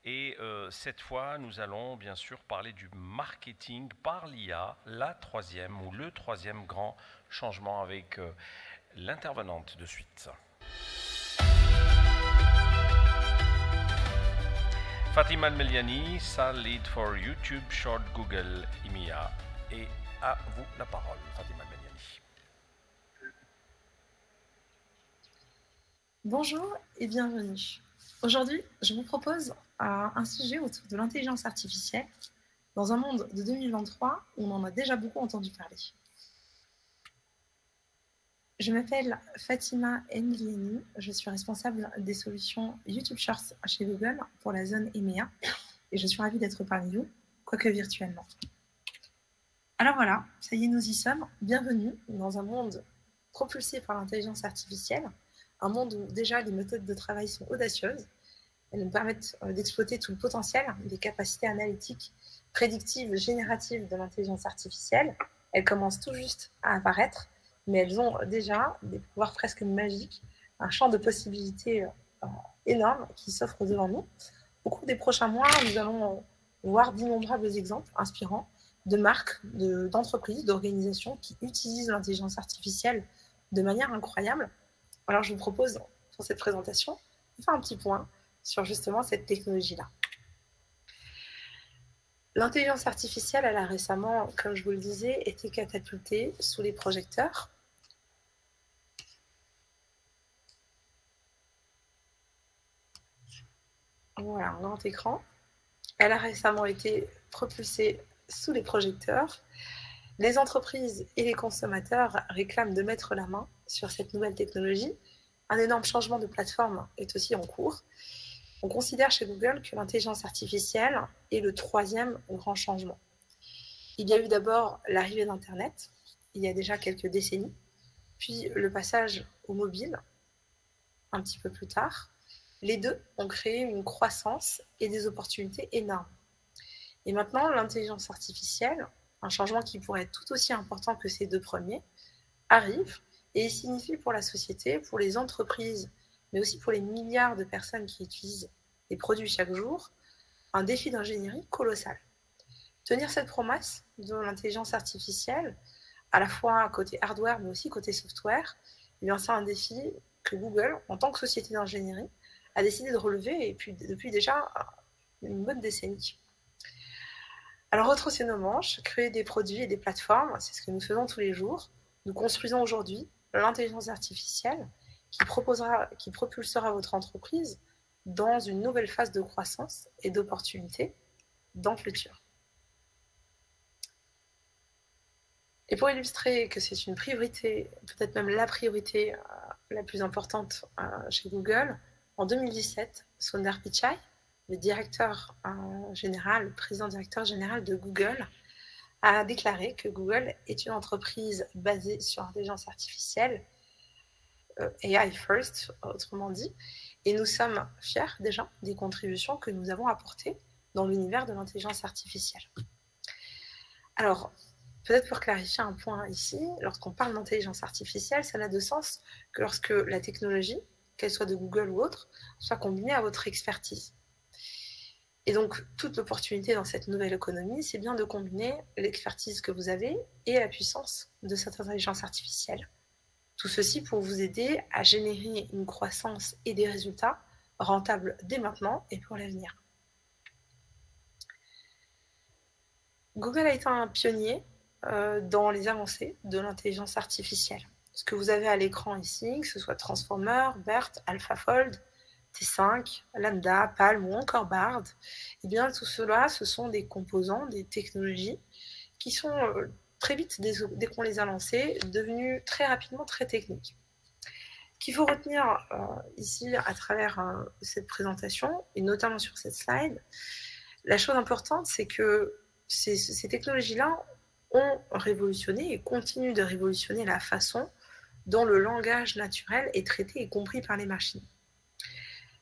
Et cette fois, nous allons bien sûr parler du marketing par l'IA, la troisième ou le troisième grand changement avec l'intervenante de suite. Fatima Al-Meliani, Sal Lead for YouTube Short Google IMIA. Et à vous la parole, Fatima Al-Meliani. Bonjour et bienvenue. Aujourd'hui, je vous propose un sujet autour de l'intelligence artificielle dans un monde de 2023 où on en a déjà beaucoup entendu parler. Je m'appelle Fatima Engliani, je suis responsable des solutions YouTube Shorts chez Google pour la zone EMEA et je suis ravie d'être parmi vous, quoique virtuellement. Alors voilà, ça y est, nous y sommes. Bienvenue dans un monde propulsé par l'intelligence artificielle, un monde où déjà les méthodes de travail sont audacieuses. Elles nous permettent d'exploiter tout le potentiel des capacités analytiques, prédictives, génératives de l'intelligence artificielle. Elles commencent tout juste à apparaître, mais elles ont déjà des pouvoirs presque magiques, un champ de possibilités énorme qui s'offre devant nous. Au cours des prochains mois, nous allons voir d'innombrables exemples inspirants de marques, d'entreprises, d'organisations qui utilisent l'intelligence artificielle de manière incroyable. Alors, je vous propose, pour cette présentation, de faire un petit point sur justement cette technologie-là. L'intelligence artificielle, elle a récemment, comme je vous le disais, été catapultée sous les projecteurs. Voilà, un grand écran. Elle a récemment été propulsée sous les projecteurs. Les entreprises et les consommateurs réclament de mettre la main sur cette nouvelle technologie. Un énorme changement de plateforme est aussi en cours. On considère chez Google que l'intelligence artificielle est le troisième grand changement. Il y a eu d'abord l'arrivée d'Internet, il y a déjà quelques décennies, puis le passage au mobile, un petit peu plus tard. Les deux ont créé une croissance et des opportunités énormes. Et maintenant, l'intelligence artificielle, un changement qui pourrait être tout aussi important que ces deux premiers, arrive et signifie pour la société, pour les entreprises, mais aussi pour les milliards de personnes qui utilisent les produits chaque jour, un défi d'ingénierie colossal. Tenir cette promesse de l'intelligence artificielle, à la fois côté hardware, mais aussi côté software, eh bien, c'est un défi que Google, en tant que société d'ingénierie, a décidé de relever et puis, depuis déjà une bonne décennie. Alors, retrousser nos manches, créer des produits et des plateformes, c'est ce que nous faisons tous les jours. Nous construisons aujourd'hui l'intelligence artificielle qui propulsera votre entreprise dans une nouvelle phase de croissance et d'opportunités dans le futur. Et pour illustrer que c'est une priorité, peut-être même la priorité la plus importante chez Google, en 2017, Sundar Pichai, le directeur général, le président directeur général de Google, a déclaré que Google est une entreprise basée sur l'intelligence artificielle, AI first, autrement dit, et nous sommes fiers déjà des contributions que nous avons apportées dans l'univers de l'intelligence artificielle. Alors, peut-être pour clarifier un point ici, lorsqu'on parle d'intelligence artificielle, ça n'a de sens que lorsque la technologie, qu'elle soit de Google ou autre, soit combinée à votre expertise. Et donc, toute l'opportunité dans cette nouvelle économie, c'est bien de combiner l'expertise que vous avez et la puissance de cette intelligence artificielle. Tout ceci pour vous aider à générer une croissance et des résultats rentables dès maintenant et pour l'avenir. Google a été un pionnier dans les avancées de l'intelligence artificielle. Ce que vous avez à l'écran ici, que ce soit Transformer, BERT, AlphaFold, T5, Lambda, Palm ou encore Bard, eh bien tout cela, ce sont des composants, des technologies qui sont très vite, dès qu'on les a lancés, devenues très rapidement très techniques. Ce qu'il faut retenir ici à travers cette présentation, et notamment sur cette slide, la chose importante, c'est que ces technologies-là ont révolutionné et continuent de révolutionner la façon dont le langage naturel est traité et compris par les machines.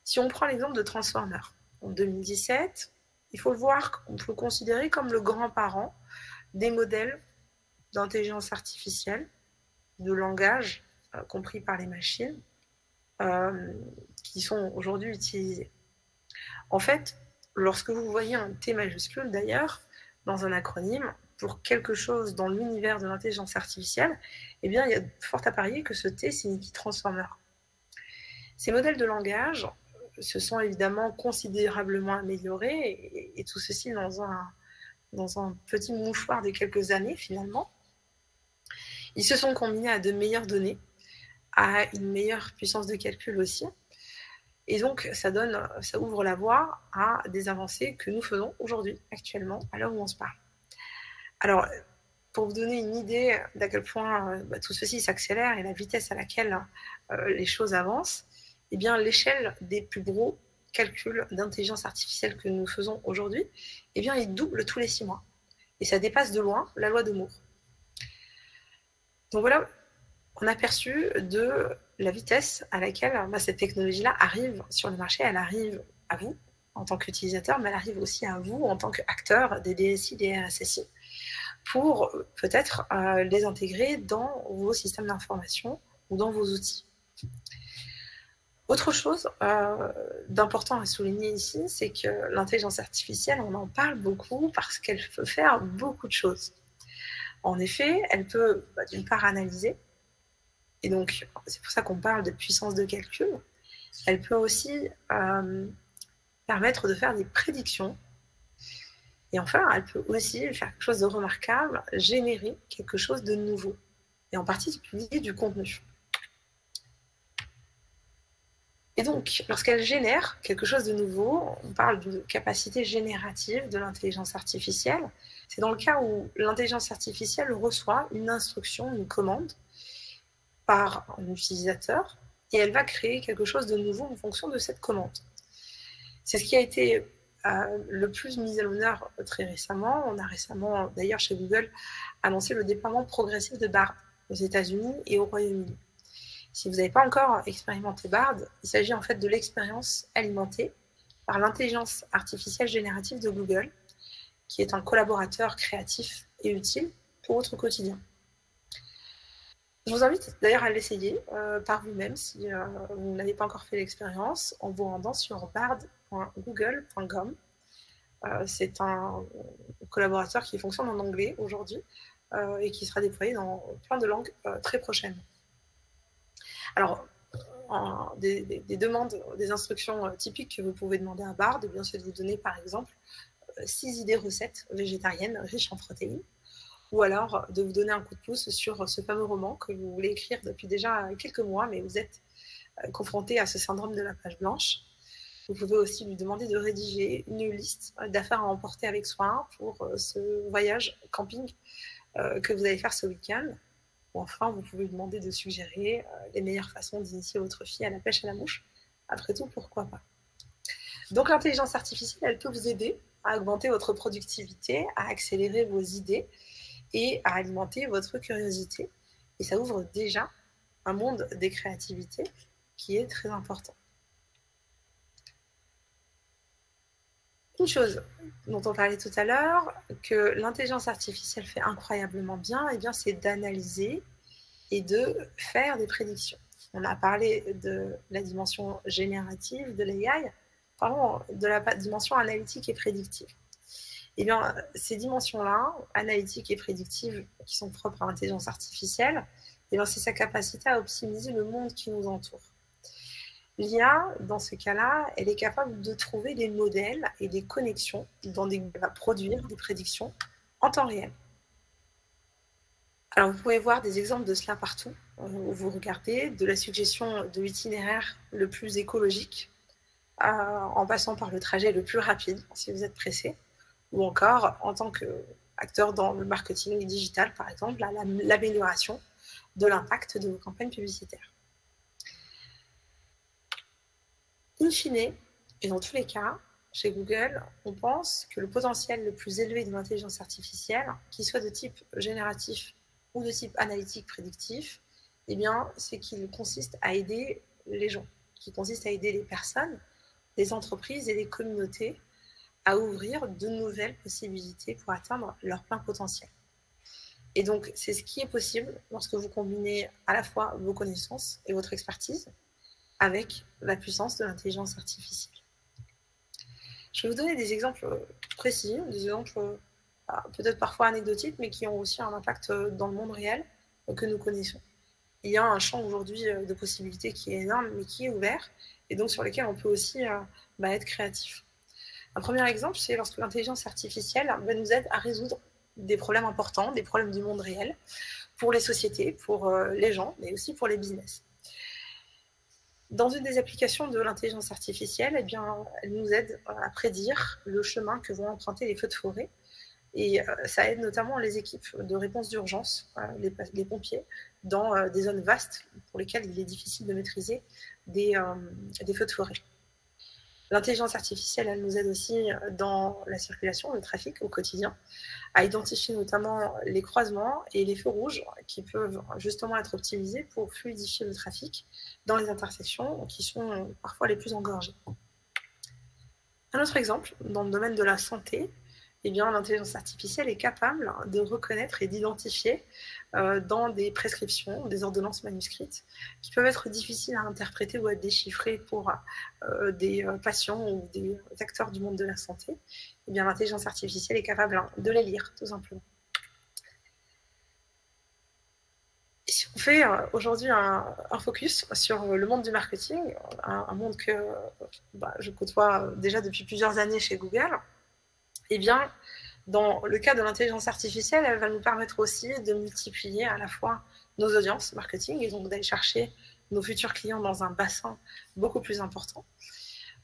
Si on prend l'exemple de Transformer, en 2017, il faut le voir, on peut le considérer comme le grand-parent des modèles d'intelligence artificielle, de langage compris par les machines, qui sont aujourd'hui utilisés. En fait, lorsque vous voyez un T majuscule d'ailleurs, dans un acronyme, pour quelque chose dans l'univers de l'intelligence artificielle, eh bien, il y a fort à parier que ce T signifie transformer. Ces modèles de langage se sont évidemment considérablement améliorés, et tout ceci dans un petit mouchoir de quelques années finalement. Ils se sont combinés à de meilleures données, à une meilleure puissance de calcul aussi, et donc ça ouvre la voie à des avancées que nous faisons aujourd'hui, actuellement, à l'heure où on se parle. Alors, pour vous donner une idée d'à quel point tout ceci s'accélère et la vitesse à laquelle les choses avancent, eh bien, l'échelle des plus gros calculs d'intelligence artificielle que nous faisons aujourd'hui, eh bien, il double tous les 6 mois. Et ça dépasse de loin la loi de Moore. Donc voilà un aperçu de la vitesse à laquelle cette technologie-là arrive sur le marché. Elle arrive à vous en tant qu'utilisateur, mais elle arrive aussi à vous en tant qu'acteur des DSI, des RSSI, pour peut-être les intégrer dans vos systèmes d'information ou dans vos outils. Autre chose d'important à souligner ici, c'est que l'intelligence artificielle, on en parle beaucoup parce qu'elle peut faire beaucoup de choses. En effet, elle peut d'une part analyser, et donc c'est pour ça qu'on parle de puissance de calcul. Elle peut aussi permettre de faire des prédictions. Et enfin, elle peut aussi faire quelque chose de remarquable, générer quelque chose de nouveau, et en particulier du contenu. Et donc, lorsqu'elle génère quelque chose de nouveau, on parle de capacité générative de l'intelligence artificielle. C'est dans le cas où l'intelligence artificielle reçoit une instruction, une commande, par un utilisateur, et elle va créer quelque chose de nouveau en fonction de cette commande. C'est ce qui a été le plus mis à l'honneur très récemment. On a récemment, d'ailleurs chez Google, annoncé le déploiement progressif de Bard aux États-Unis et au Royaume-Uni. Si vous n'avez pas encore expérimenté Bard, il s'agit en fait de l'expérience alimentée par l'intelligence artificielle générative de Google, qui est un collaborateur créatif et utile pour votre quotidien. Je vous invite d'ailleurs à l'essayer par vous-même si vous n'avez pas encore fait l'expérience en vous rendant sur bard.google.com. C'est un collaborateur qui fonctionne en anglais aujourd'hui et qui sera déployé dans plein de langues très prochainement. Alors, des demandes, des instructions typiques que vous pouvez demander à Bard, c'est de vous donner par exemple 6 idées recettes végétariennes riches en protéines, ou alors de vous donner un coup de pouce sur ce fameux roman que vous voulez écrire depuis déjà quelques mois, mais vous êtes confronté à ce syndrome de la page blanche. Vous pouvez aussi lui demander de rédiger une liste d'affaires à emporter avec soi pour ce voyage camping que vous allez faire ce week-end. Ou enfin, vous pouvez lui demander de suggérer les meilleures façons d'initier votre fille à la pêche à la mouche. Après tout, pourquoi pas? Donc l'intelligence artificielle, elle peut vous aider à augmenter votre productivité, à accélérer vos idées et à alimenter votre curiosité. Et ça ouvre déjà un monde des créativités qui est très important. Une chose dont on parlait tout à l'heure, que l'intelligence artificielle fait incroyablement bien, c'est d'analyser et de faire des prédictions. On a parlé de la dimension générative de l'AI, parlons de la dimension analytique et prédictive. Ces dimensions-là, analytiques et prédictives, qui sont propres à l'intelligence artificielle, c'est sa capacité à optimiser le monde qui nous entoure. L'IA, dans ce cas-là, elle est capable de trouver des modèles et des connexions, elle va produire des prédictions en temps réel. Alors, vous pouvez voir des exemples de cela partout, où vous regardez de la suggestion de l'itinéraire le plus écologique, en passant par le trajet le plus rapide, si vous êtes pressé, ou encore en tant qu'acteur dans le marketing digital, par exemple, l'amélioration de l'impact de vos campagnes publicitaires. In fine, et dans tous les cas, chez Google, on pense que le potentiel le plus élevé de l'intelligence artificielle, qu'il soit de type génératif ou de type analytique prédictif, c'est qu'il consiste à aider les gens, qui consiste à aider les personnes, les entreprises et les communautés à ouvrir de nouvelles possibilités pour atteindre leur plein potentiel. Et donc, c'est ce qui est possible lorsque vous combinez à la fois vos connaissances et votre expertise avec la puissance de l'intelligence artificielle. Je vais vous donner des exemples précis, des exemples peut-être parfois anecdotiques, mais qui ont aussi un impact dans le monde réel que nous connaissons. Il y a un champ aujourd'hui de possibilités qui est énorme, mais qui est ouvert, et donc sur lequel on peut aussi être créatif. Un premier exemple, c'est lorsque l'intelligence artificielle nous aide à résoudre des problèmes importants, des problèmes du monde réel, pour les sociétés, pour les gens, mais aussi pour les business. Dans une des applications de l'intelligence artificielle, eh bien, elle nous aide à prédire le chemin que vont emprunter les feux de forêt. Et ça aide notamment les équipes de réponse d'urgence, les pompiers, dans des zones vastes pour lesquelles il est difficile de maîtriser des feux de forêt. L'intelligence artificielle, elle nous aide aussi dans la circulation, le trafic au quotidien, à identifier notamment les croisements et les feux rouges qui peuvent justement être optimisés pour fluidifier le trafic dans les intersections qui sont parfois les plus engorgées. Un autre exemple, dans le domaine de la santé, eh bien, l'intelligence artificielle est capable de reconnaître et d'identifier dans des prescriptions, des ordonnances manuscrites, qui peuvent être difficiles à interpréter ou à déchiffrer pour des patients ou des acteurs du monde de la santé. Eh bien, l'intelligence artificielle est capable de les lire, tout simplement. Et si on fait aujourd'hui un focus sur le monde du marketing, un monde que je côtoie déjà depuis plusieurs années chez Google, eh bien, dans le cas de l'intelligence artificielle, elle va nous permettre aussi de multiplier à la fois nos audiences marketing et donc d'aller chercher nos futurs clients dans un bassin beaucoup plus important.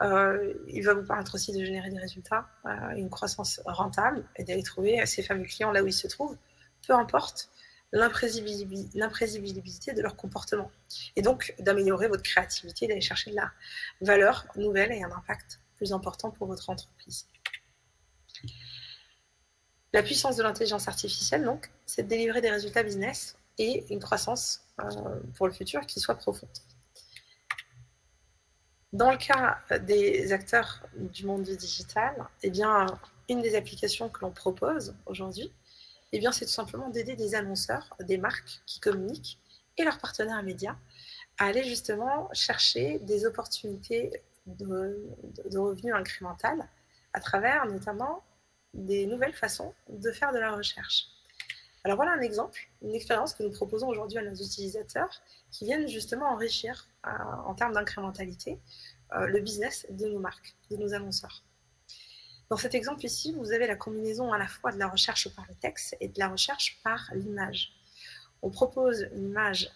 Il va vous permettre aussi de générer des résultats, une croissance rentable et d'aller trouver ces fameux clients là où ils se trouvent, peu importe l'imprévisibilité de leur comportement. Et donc d'améliorer votre créativité, d'aller chercher de la valeur nouvelle et un impact plus important pour votre entreprise. La puissance de l'intelligence artificielle, donc, c'est de délivrer des résultats business et une croissance pour le futur qui soit profonde. Dans le cas des acteurs du monde du digital, eh bien, une des applications que l'on propose aujourd'hui, eh bien, c'est tout simplement d'aider des annonceurs, des marques qui communiquent et leurs partenaires médias à aller justement chercher des opportunités de revenus incrémentales à travers notamment des nouvelles façons de faire de la recherche. Alors voilà un exemple, une expérience que nous proposons aujourd'hui à nos utilisateurs qui viennent justement enrichir en termes d'incrémentalité le business de nos marques, de nos annonceurs. Dans cet exemple ici, vous avez la combinaison à la fois de la recherche par le texte et de la recherche par l'image. On propose une image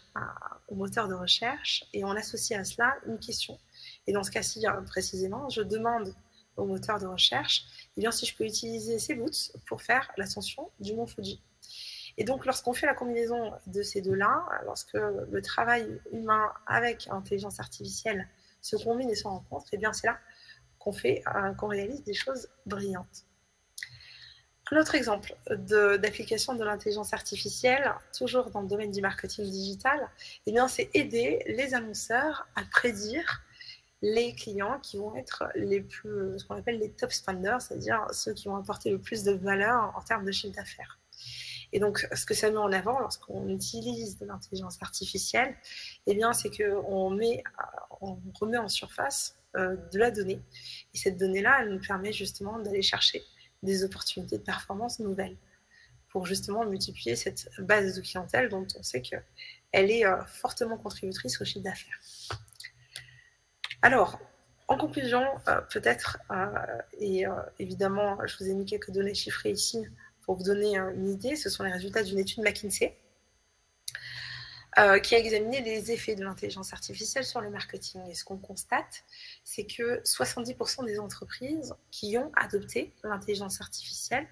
au moteur de recherche et on associe à cela une question. Et dans ce cas-ci, précisément, je demande au moteur de recherche, eh bien, si je peux utiliser ces boots pour faire l'ascension du mont Fuji. Et donc, lorsqu'on fait la combinaison de ces deux-là, lorsque le travail humain avec l'intelligence artificielle se combine et se rencontre, eh bien, c'est là qu'on réalise des choses brillantes. Un autre exemple d'application de l'intelligence artificielle, toujours dans le domaine du marketing digital, eh bien, c'est aider les annonceurs à prédire les clients qui vont être ce qu'on appelle les top spenders, c'est-à-dire ceux qui vont apporter le plus de valeur en termes de chiffre d'affaires. Et donc, ce que ça met en avant lorsqu'on utilise de l'intelligence artificielle, eh bien, c'est qu'on remet en surface de la donnée. Et cette donnée-là, elle nous permet justement d'aller chercher des opportunités de performance nouvelles pour justement multiplier cette base de clientèle dont on sait qu'elle est fortement contributrice au chiffre d'affaires. Alors, en conclusion, peut-être, et évidemment, je vous ai mis quelques données chiffrées ici pour vous donner une idée, ce sont les résultats d'une étude McKinsey qui a examiné les effets de l'intelligence artificielle sur le marketing. Et ce qu'on constate, c'est que 70% des entreprises qui ont adopté l'intelligence artificielle,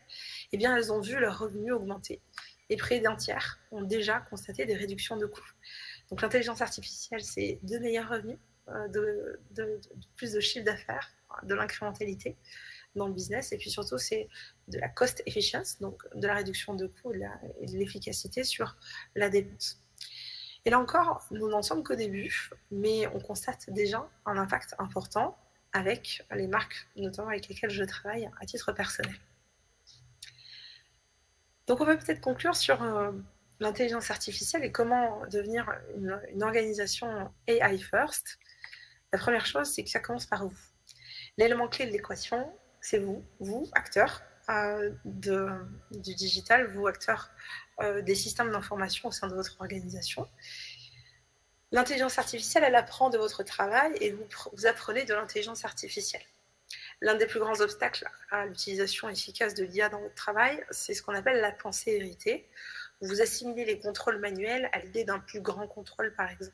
eh bien, elles ont vu leurs revenus augmenter. Et près d'un tiers ont déjà constaté des réductions de coûts. Donc l'intelligence artificielle, c'est de meilleurs revenus, plus de chiffre d'affaires, de l'incrémentalité dans le business, et puis surtout c'est de la cost efficiency, donc de la réduction de coûts et de l'efficacité sur la dépense. Et là encore, nous n'en sommes qu'au début, mais on constate déjà un impact important avec les marques, notamment avec lesquelles je travaille à titre personnel. Donc on va peut-être conclure sur l'intelligence artificielle et comment devenir une organisation AI first. La première chose, c'est que ça commence par vous. L'élément clé de l'équation, c'est vous, acteurs du digital, vous, acteurs des systèmes d'information au sein de votre organisation. L'intelligence artificielle, elle apprend de votre travail et vous apprenez de l'intelligence artificielle. L'un des plus grands obstacles à l'utilisation efficace de l'IA dans votre travail, c'est ce qu'on appelle la pensée héritée. Vous assimilez les contrôles manuels à l'idée d'un plus grand contrôle, par exemple.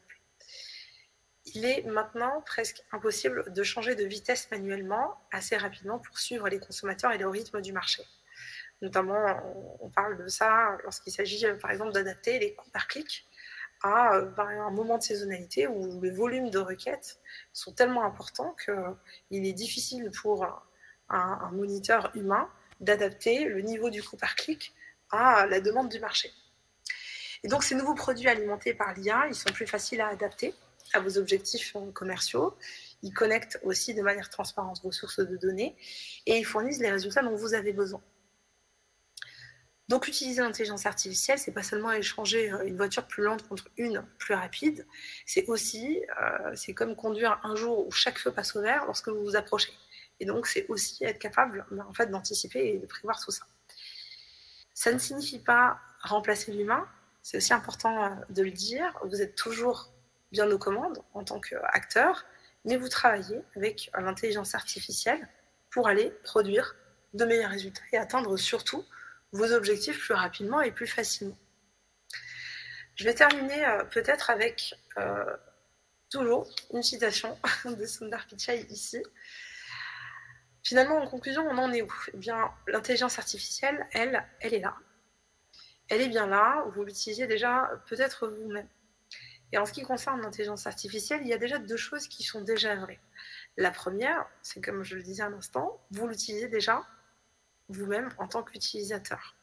Il est maintenant presque impossible de changer de vitesse manuellement assez rapidement pour suivre les consommateurs et le rythme du marché. Notamment, on parle de ça lorsqu'il s'agit, par exemple, d'adapter les coûts par clic à un moment de saisonnalité où les volumes de requêtes sont tellement importants qu'il est difficile pour un moniteur humain d'adapter le niveau du coût par clic à la demande du marché. Et donc, ces nouveaux produits alimentés par l'IA, ils sont plus faciles à adapter à vos objectifs commerciaux. Ils connectent aussi de manière transparente vos sources de données et ils fournissent les résultats dont vous avez besoin. Donc, utiliser l'intelligence artificielle, c'est pas seulement échanger une voiture plus lente contre une plus rapide, c'est aussi, c'est comme conduire un jour où chaque feu passe au vert lorsque vous vous approchez. Et donc, c'est aussi être capable en fait, d'anticiper et de prévoir tout ça. Ça ne signifie pas remplacer l'humain, c'est aussi important de le dire. Vous êtes toujours bien aux commandes en tant qu'acteur, mais vous travaillez avec l'intelligence artificielle pour aller produire de meilleurs résultats et atteindre surtout vos objectifs plus rapidement et plus facilement. Je vais terminer peut-être avec toujours une citation de Sundar Pichai ici. Finalement, en conclusion, on en est où? Eh bien, l'intelligence artificielle, elle est là. Elle est bien là, vous l'utilisez déjà peut-être vous-même. Et en ce qui concerne l'intelligence artificielle, il y a déjà deux choses qui sont déjà vraies. La première, c'est comme je le disais à l'instant, vous l'utilisez déjà vous-même en tant qu'utilisateur.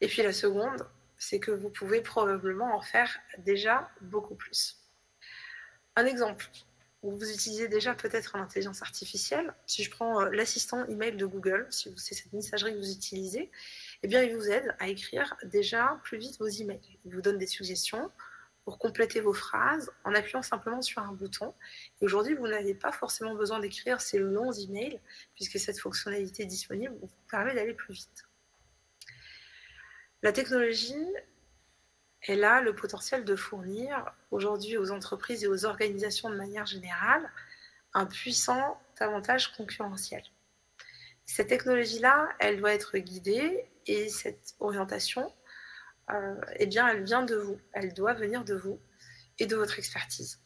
Et puis la seconde, c'est que vous pouvez probablement en faire déjà beaucoup plus. Un exemple où vous utilisez déjà peut-être l'intelligence artificielle, si je prends l'assistant email de Google, si c'est cette messagerie que vous utilisez, eh bien il vous aide à écrire déjà plus vite vos emails. Il vous donne des suggestions pour compléter vos phrases en appuyant simplement sur un bouton. Et aujourd'hui, vous n'avez pas forcément besoin d'écrire ces longs emails, puisque cette fonctionnalité disponible vous permet d'aller plus vite. La technologie, elle a le potentiel de fournir aujourd'hui aux entreprises et aux organisations de manière générale un puissant avantage concurrentiel. Cette technologie-là, elle doit être guidée et cette orientation, eh bien, elle vient de vous, elle doit venir de vous et de votre expertise.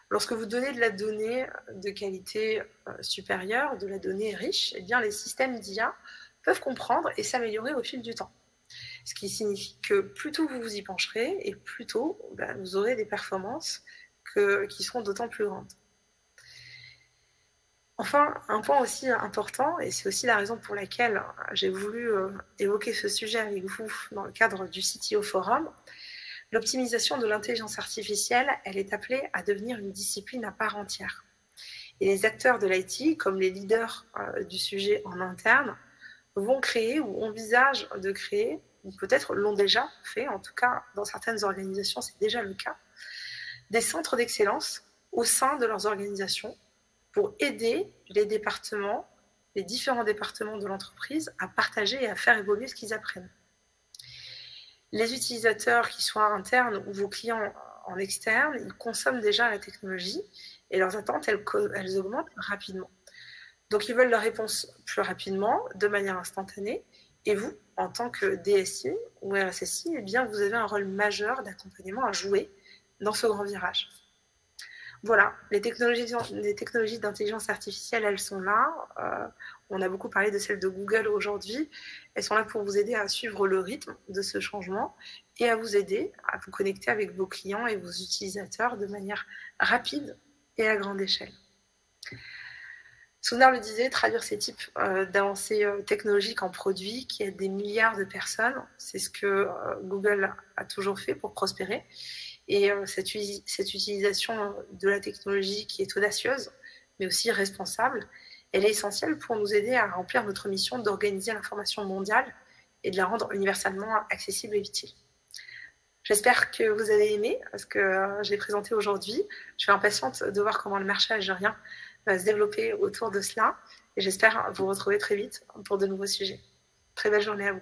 Lorsque vous donnez de la donnée de qualité supérieure, de la donnée riche, eh bien, les systèmes d'IA peuvent comprendre et s'améliorer au fil du temps. Ce qui signifie que plus tôt vous vous y pencherez et plus tôt vous aurez des performances qui seront d'autant plus grandes. Enfin, un point aussi important, et c'est aussi la raison pour laquelle j'ai voulu évoquer ce sujet avec vous dans le cadre du CTO Forum, l'optimisation de l'intelligence artificielle, elle est appelée à devenir une discipline à part entière. Et les acteurs de l'IT, comme les leaders du sujet en interne, vont créer ou envisagent de créer, ou peut-être l'ont déjà fait, en tout cas dans certaines organisations c'est déjà le cas, des centres d'excellence au sein de leurs organisations pour aider les départements, les différents départements de l'entreprise à partager et à faire évoluer ce qu'ils apprennent. Les utilisateurs, qui soient internes ou vos clients en externe, ils consomment déjà la technologie et leurs attentes, elles augmentent rapidement. Donc, ils veulent leur réponse plus rapidement, de manière instantanée. Et vous, en tant que DSI ou RSSI, eh bien, vous avez un rôle majeur d'accompagnement à jouer dans ce grand virage. Voilà, les technologies d'intelligence artificielle, elles sont là. On a beaucoup parlé de celles de Google aujourd'hui. Elles sont là pour vous aider à suivre le rythme de ce changement et à vous aider à vous connecter avec vos clients et vos utilisateurs de manière rapide et à grande échelle. Sundar le disait, traduire ces types d'avancées technologiques en produits qui aident des milliards de personnes, c'est ce que Google a toujours fait pour prospérer. Et cette utilisation de la technologie qui est audacieuse, mais aussi responsable, elle est essentielle pour nous aider à remplir notre mission d'organiser l'information mondiale et de la rendre universellement accessible et utile. J'espère que vous avez aimé ce que j'ai présenté aujourd'hui. Je suis impatiente de voir comment le marché algérien va se développer autour de cela. Et j'espère vous retrouver très vite pour de nouveaux sujets. Très belle journée à vous.